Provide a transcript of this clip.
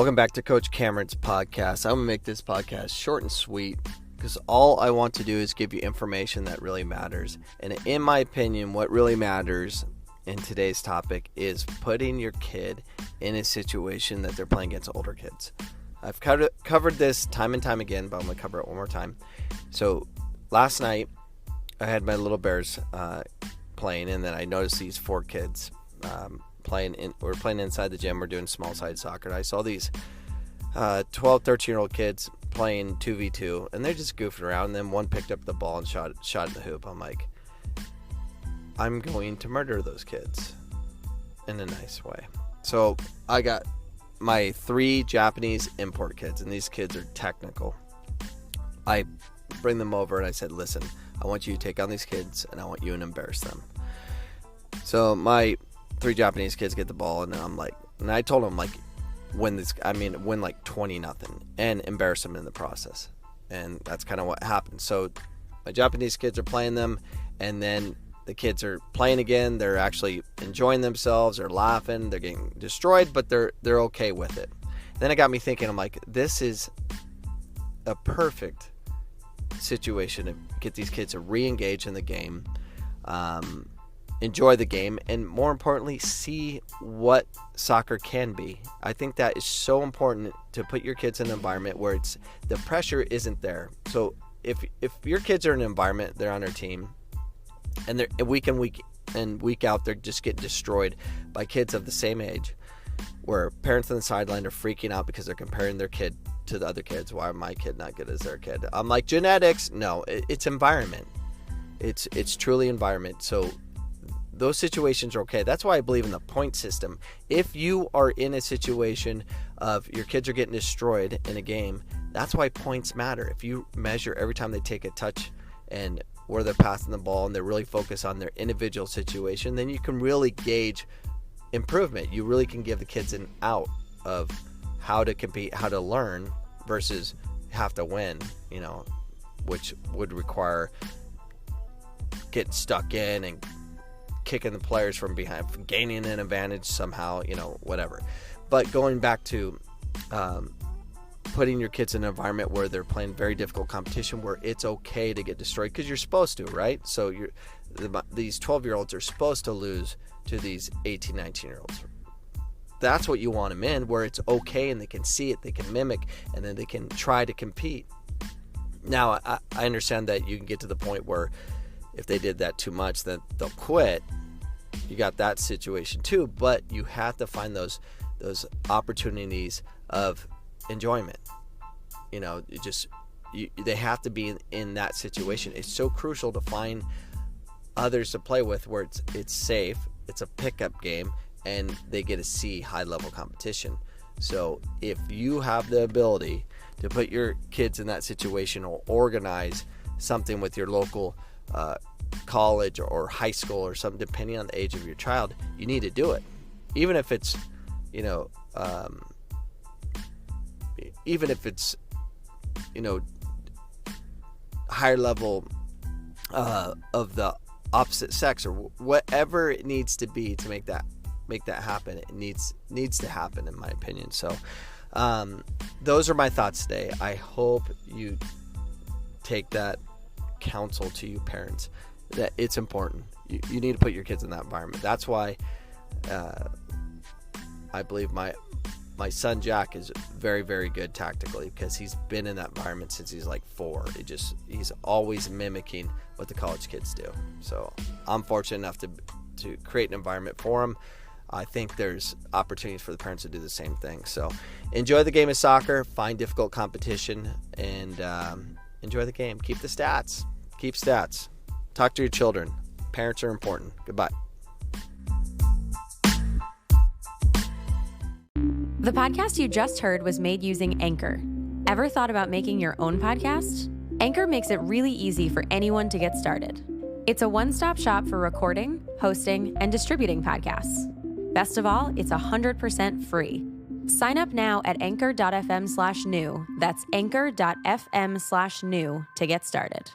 Welcome back to Coach Cameron's podcast. I'm going to make this podcast short and sweet because all I want to do is give you information that really matters. And in my opinion, what really matters in today's topic is putting your kid in a situation that they're playing against older kids. I've covered this time and time again, but I'm going to cover it one more time. So last night, I had my little Bears playing, and then I noticed these 4 kids we're playing inside the gym. We're doing small side soccer. And I saw these 12, 13-year-old kids playing 2v2, and they're just goofing around. And then one picked up the ball and shot in the hoop. I'm like, I'm going to murder those kids in a nice way. So I got my 3 Japanese import kids, and these kids are technical. I bring them over, and I said, listen, I want you to take on these kids, and I want you to embarrass them. So my 3 Japanese kids get the ball, and I'm like, and I told them, like, win like 20-0 and embarrass them in the process. And that's kind of what happened. So my Japanese kids are playing them, and then the kids are playing again. They're actually enjoying themselves. They're laughing. They're getting destroyed, but they're okay with it. Then it got me thinking, I'm like, this is a perfect situation to get these kids to re-engage in the game, enjoy the game, and more importantly, see what soccer can be. I think that is so important to put your kids in an environment where the pressure isn't there. So if your kids are in an environment, they're on their team, and they're week in week out, they're just getting destroyed by kids of the same age, where parents on the sideline are freaking out because they're comparing their kid to the other kids. Why is my kid not good as their kid? I'm like, genetics? No, it's environment. It's truly environment. So those situations are okay. That's why I believe in the point system. If you are in a situation of your kids are getting destroyed in a game, that's why points matter. If you measure every time they take a touch and where they're passing the ball and they're really focused on their individual situation, then you can really gauge improvement. You really can give the kids an out of how to compete, how to learn versus have to win, which would require getting stuck in and kicking the players from behind, gaining an advantage somehow, whatever. But going back to putting your kids in an environment where they're playing very difficult competition, where it's okay to get destroyed because you're supposed to, right? So these 12-year-olds are supposed to lose to these 18, 19-year-olds. That's what you want them in, where it's okay and they can see it, they can mimic, and then they can try to compete. Now, I understand that you can get to the point where if they did that too much, then they'll quit. You got that situation too, but you have to find those opportunities of enjoyment. They have to be in that situation. It's so crucial to find others to play with where it's safe, it's a pickup game, and they get to see high-level competition. So if you have the ability to put your kids in that situation or organize something with your local college or high school or something, depending on the age of your child, you need to do it. Even if it's, higher level of the opposite sex or whatever it needs to be to make that happen. It needs to happen, in my opinion. So those are my thoughts today. I hope you take that counsel to you parents, that it's important. You need to put your kids in that environment. That's why I believe my son Jack is very, very good tactically, because he's been in that environment since he's like 4. He's always mimicking what the college kids do. So I'm fortunate enough to create an environment for him. I think there's opportunities for the parents to do the same thing. So enjoy the game of soccer, find difficult competition, and enjoy the game. Keep the stats. Keep stats. Talk to your children. Parents are important. Goodbye. The podcast you just heard was made using Anchor. Ever thought about making your own podcast? Anchor makes it really easy for anyone to get started. It's a one-stop shop for recording, hosting, and distributing podcasts. Best of all, it's 100% free. Sign up now at anchor.fm/new. That's anchor.fm/new to get started.